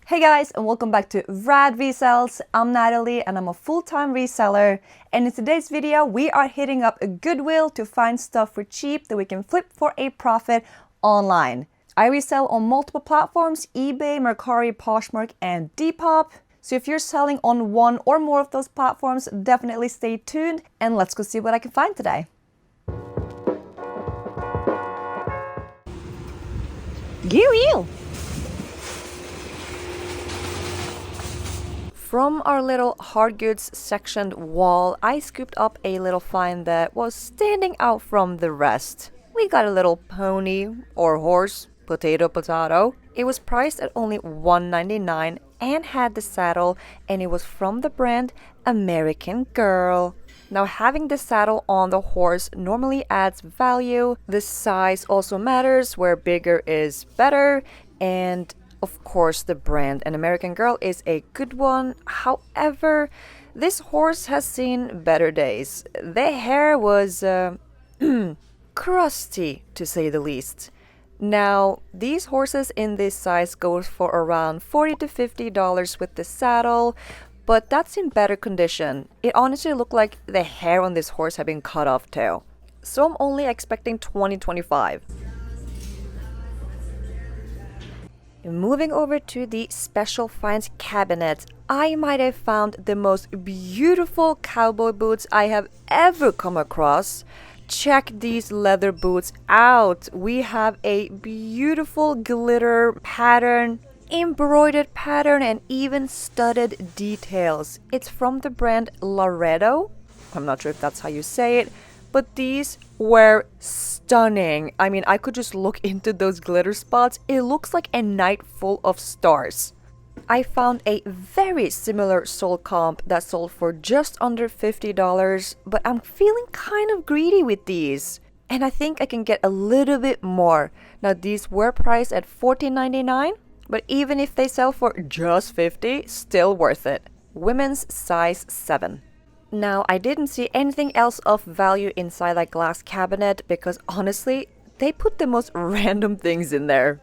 Hey guys, and welcome back to Rad Resells. I'm Natalie and I'm a full-time reseller. And in today's video, we are hitting up a Goodwill to find stuff for cheap that we can flip for a profit online. I resell on multiple platforms: eBay, Mercari, Poshmark, and Depop. So if you're selling on one or more of those platforms, definitely stay tuned and let's go see what I can find today. Goodwill! From our little hard goods sectioned wall, I scooped up a little find that was standing out from the rest. We got a little pony or horse, potato. It was priced at only $1.99 and had the saddle, and it was from the brand American Girl. Now, having the saddle on the horse normally adds value. The size also matters, where bigger is better, and of course, the brand An American Girl is a good one. However, this horse has seen better days. The hair was crusty, to say the least. Now, these horses in this size go for around $40 to $50 with the saddle, but that's in better condition. It honestly looked like the hair on this horse had been cut off too. So I'm only expecting $20-$25. Moving over to the special finds cabinet, I might have found the most beautiful cowboy boots I have ever come across. Check these leather boots out. We have a beautiful glitter pattern, embroidered pattern, and even studded details. It's from the brand Laredo. I'm not sure if that's how you say it, but these were stunning. I mean, I could just look into those glitter spots. It looks like a night full of stars. I found a very similar sole comp that sold for just under $50, but I'm feeling kind of greedy with these. And I think I can get a little bit more. Now, these were priced at $14.99, but even if they sell for just $50, still worth it. Women's size 7. Now, I didn't see anything else of value inside that glass cabinet because honestly, they put the most random things in there.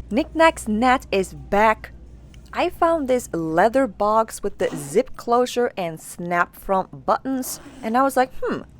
Knickknacks Net is back. I found this leather box with the zip closure and snap front buttons, and I was like,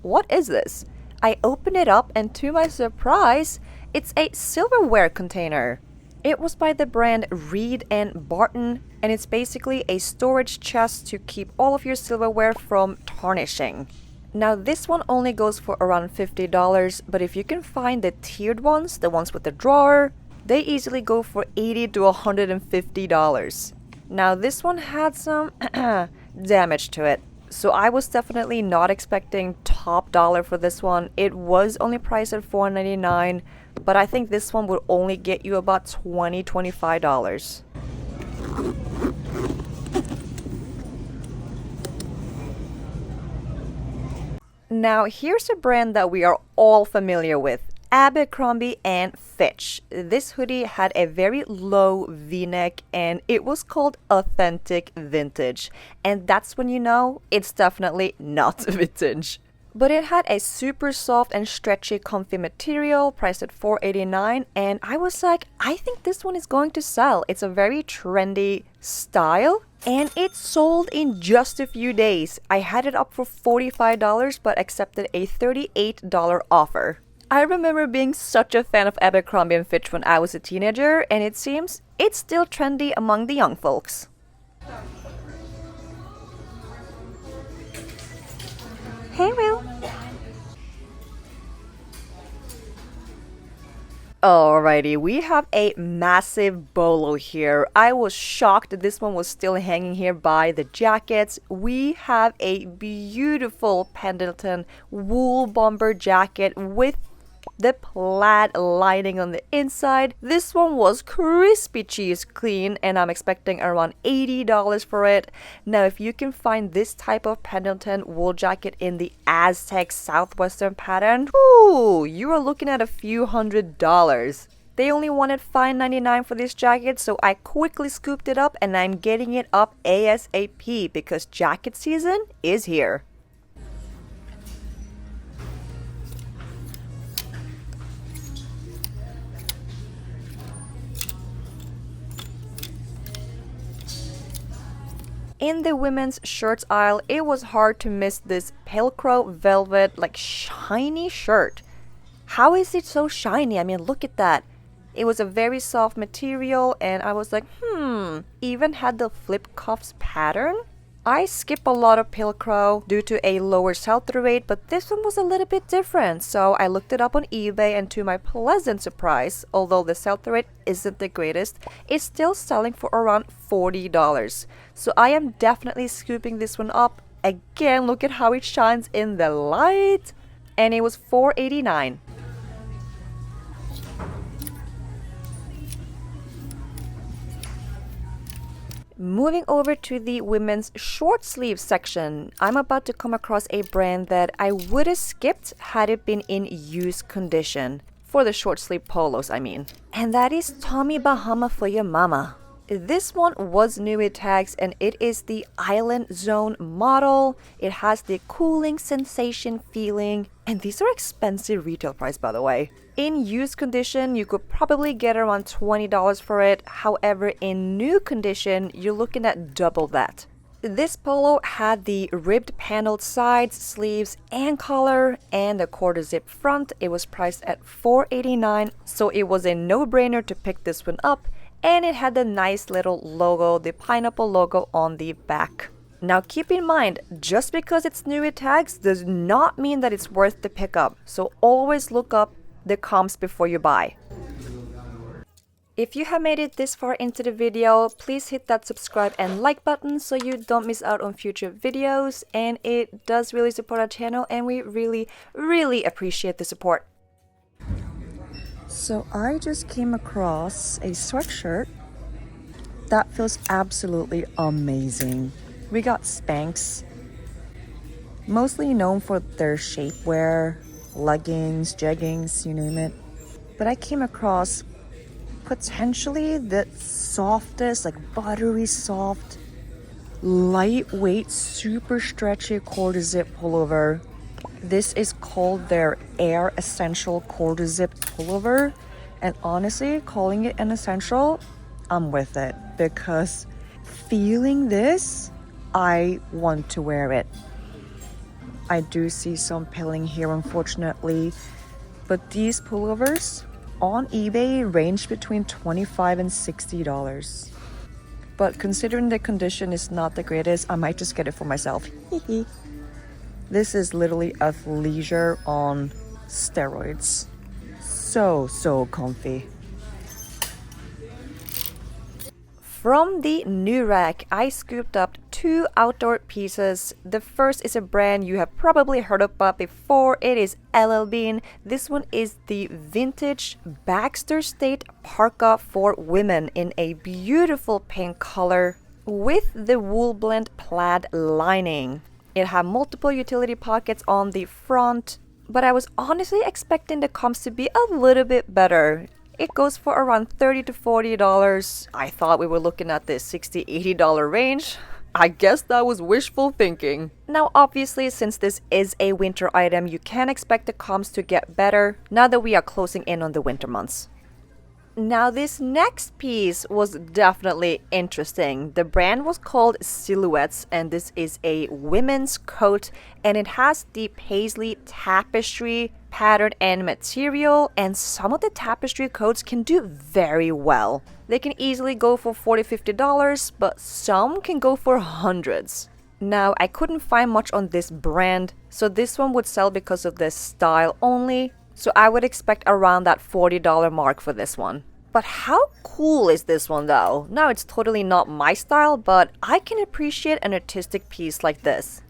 what is this? I opened it up and to my surprise, it's a silverware container. It was by the brand Reed and Barton, and it's basically a storage chest to keep all of your silverware from tarnishing. Now, this one only goes for around $50, but if you can find the tiered ones, the ones with the drawer, they easily go for $80 to $150. Now, this one had some damage to it. So I was definitely not expecting top dollar for this one. It was only priced at $4.99, but I think this one would only get you about $20-$25. Now, here's a brand that we are all familiar with. Abercrombie and Fitch. This hoodie had a very low v-neck and it was called Authentic Vintage. And that's when you know it's definitely not vintage. But it had a super soft and stretchy comfy material priced at $4.89, and I was like, I think this one is going to sell. It's a very trendy style and it sold in just a few days. I had it up for $45 but accepted a $38 offer. I remember being such a fan of Abercrombie & Fitch when I was a teenager, and it seems it's still trendy among the young folks. Hey, Will. Alrighty, we have a massive bolo here. I was shocked that this one was still hanging here by the jackets. We have a beautiful Pendleton wool bomber jacket with the plaid lining on the inside. This one was crispy cheese clean and I'm expecting around $80 for it. Now, if you can find this type of Pendleton wool jacket in the Aztec Southwestern pattern, ooh, you are looking at a few $100s. They only wanted $5.99 for this jacket, so I quickly scooped it up and I'm getting it up ASAP because jacket season is here. In the women's shirts aisle, it was hard to miss this Velcro velvet, like shiny shirt. How is it so shiny? I mean, look at that. It was a very soft material and I was like, even had the flip cuffs pattern. I skip a lot of Velcro due to a lower sell-through rate, but this one was a little bit different. So I looked it up on eBay and to my pleasant surprise, although the sell-through rate isn't the greatest, it's still selling for around $40. So I am definitely scooping this one up. Again, look at how it shines in the light. And it was $4.89. Moving over to the women's short sleeve section, I'm about to come across a brand that I would have skipped had it been in used condition. For the short sleeve polos, I mean. And that is Tommy Bahama for your mama. This one was new with tags and it is the Island Zone model. It has the cooling sensation feeling. And these are expensive retail price, by the way. In used condition, you could probably get around $20 for it. However, in new condition, you're looking at double that. This polo had the ribbed paneled sides, sleeves, and collar, and the quarter zip front. It was priced at $4.89, so it was a no-brainer to pick this one up. And it had the nice little logo, the pineapple logo on the back. Now keep in mind, just because it's new with tags does not mean that it's worth the pickup. So always look up the comps before you buy. If you have made it this far into the video, please hit that subscribe and like button so you don't miss out on future videos. And it does really support our channel and we really appreciate the support. So I just came across a sweatshirt that feels absolutely amazing. We got Spanx, mostly known for their shapewear, leggings, jeggings, you name it. But I came across potentially the softest, like buttery soft, lightweight, super stretchy quarter zip pullover. This is called their Air Essential quarter zip pullover. And honestly, calling it an essential, I'm with it. Because feeling this, I want to wear it. I do see some pilling here, unfortunately. But these pullovers on eBay range between $25 and $60. But considering the condition is not the greatest, I might just get it for myself. This is literally athleisure on steroids. So comfy. From the new rack, I scooped up two outdoor pieces. The first is a brand you have probably heard about before. It is LL Bean. This one is the vintage Baxter State parka for women in a beautiful pink color with the wool blend plaid lining. It had multiple utility pockets on the front, but I was honestly expecting the comps to be a little bit better. It goes for around $30 to $40. I thought we were looking at the $60, $80 range. I guess that was wishful thinking. Now obviously, since this is a winter item, you can expect the comps to get better now that we are closing in on the winter months. Now this next piece was definitely interesting. The brand was called Silhouettes and this is a women's coat and it has the paisley tapestry pattern and material, and some of the tapestry coats can do very well. They can easily go for $40, $50, but some can go for hundreds. Now I couldn't find much on this brand, so this one would sell because of the style only. So I would expect around that $40 mark for this one. But how cool is this one though? Now it's totally not my style, but I can appreciate an artistic piece like this.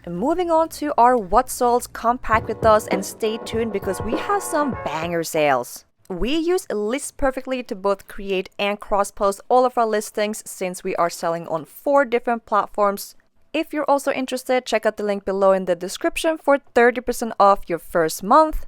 And moving on to our what solds, come pack with us and stay tuned because we have some banger sales. We use List Perfectly to both create and cross-post all of our listings since we are selling on 4 different platforms. If you're also interested, check out the link below in the description for 30% off your first month.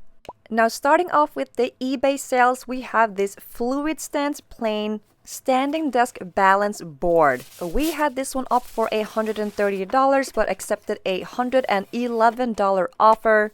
Now starting off with the eBay sales, we have this Fluid Stance Plain Standing Desk Balance Board. We had this one up for $130 but accepted a $111 offer.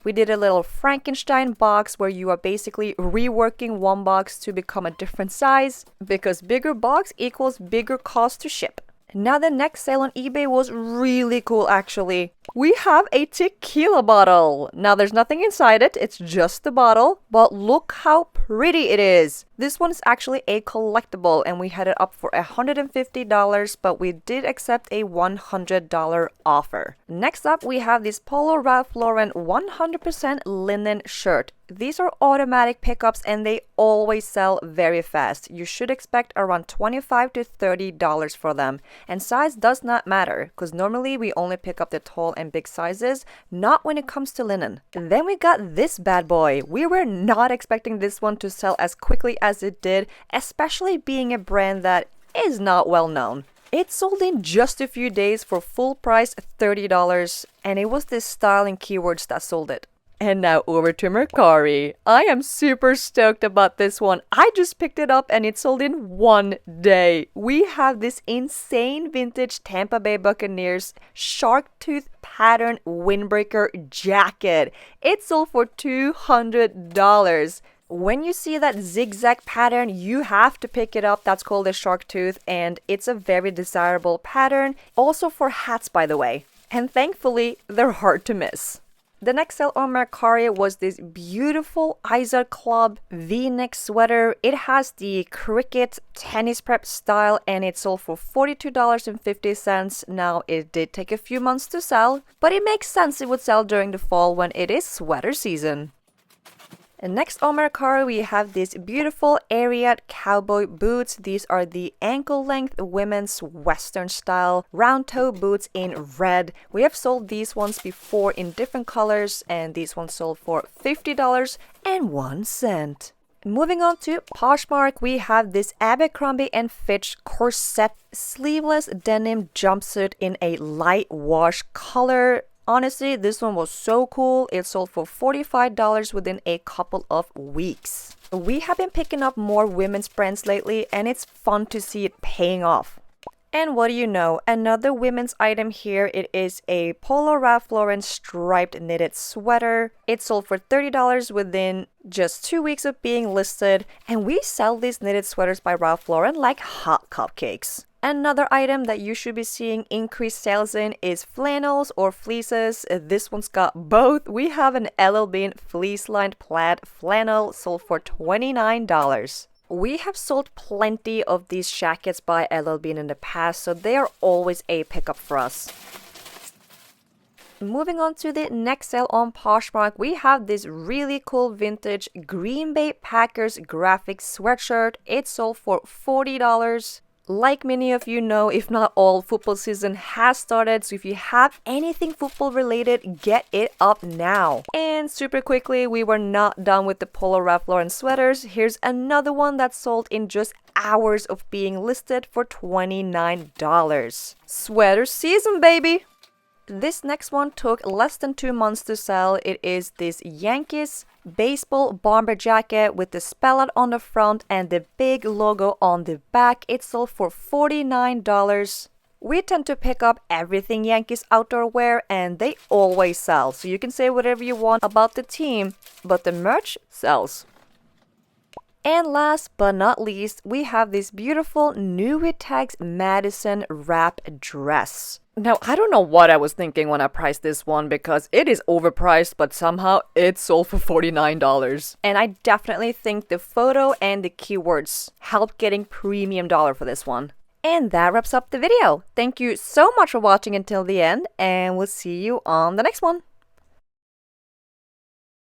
We did a little Frankenstein box where you are basically reworking one box to become a different size because bigger box equals bigger cost to ship. Now the next sale on eBay was really cool actually. We have a tequila bottle. Now there's nothing inside it, it's just the bottle, but look how pretty it is. This one is actually a collectible and we had it up for $150, but we did accept a $100 offer. Next up, we have this Polo Ralph Lauren 100% linen shirt. These are automatic pickups and they always sell very fast. You should expect around $25 to $30 for them. And size does not matter because normally we only pick up the tall and big sizes, not when it comes to linen. Then we got this bad boy. We were not expecting this one to sell as quickly as it did, especially being a brand that is not well known. It sold in just a few days for full price $30, and it was this style and keywords that sold it. And now over to Mercari. I am super stoked about this one. I just picked it up and it sold in one day. We have this insane vintage Tampa Bay Buccaneers shark tooth pattern windbreaker jacket. It sold for $200. When you see that zigzag pattern, you have to pick it up. That's called a shark tooth and it's a very desirable pattern. Also for hats, by the way. And thankfully, they're hard to miss. The next sale on Mercari was this beautiful Izod Club V-neck sweater. It has the cricket tennis prep style and it sold for $42.50. Now, it did take a few months to sell, but it makes sense it would sell during the fall when it is sweater season. And next on Mercari, we have these beautiful Ariat cowboy boots. These are the ankle-length women's western style round toe boots in red. We have sold these ones before in different colors and these ones sold for $50.01. Moving on to Poshmark, we have this Abercrombie & Fitch corset sleeveless denim jumpsuit in a light wash color. Honestly, this one was so cool. It sold for $45 within a couple of weeks. We have been picking up more women's brands lately and it's fun to see it paying off. And what do you know? Another women's item here. It is a Polo Ralph Lauren striped knitted sweater. It sold for $30 within just 2 weeks of being listed. And we sell these knitted sweaters by Ralph Lauren like hot cupcakes. Another item that you should be seeing increased sales in is flannels or fleeces. This one's got both. We have an LL Bean fleece-lined plaid flannel sold for $29. We have sold plenty of these jackets by LL Bean in the past, so they are always a pickup for us. Moving on to the next sale on Poshmark, we have this really cool vintage Green Bay Packers graphic sweatshirt. It sold for $40. Like many of you know, if not all, football season has started, so if you have anything football related, get it up now. And super quickly, we were not done with the Polo Ralph Lauren sweaters. Here's another one that sold in just hours of being listed for $29. Sweater season, baby! This next one took less than 2 months to sell. It is this Yankees baseball bomber jacket with the spell out on the front and the big logo on the back. It sold for $49. We tend to pick up everything Yankees outdoor wear and they always sell. So you can say whatever you want about the team, but the merch sells. And last but not least, we have this beautiful Nuit Tags Madison wrap dress. Now, I don't know what I was thinking when I priced this one because it is overpriced, but somehow it sold for $49. And I definitely think the photo and the keywords helped getting premium dollar for this one. And that wraps up the video. Thank you so much for watching until the end, and we'll see you on the next one.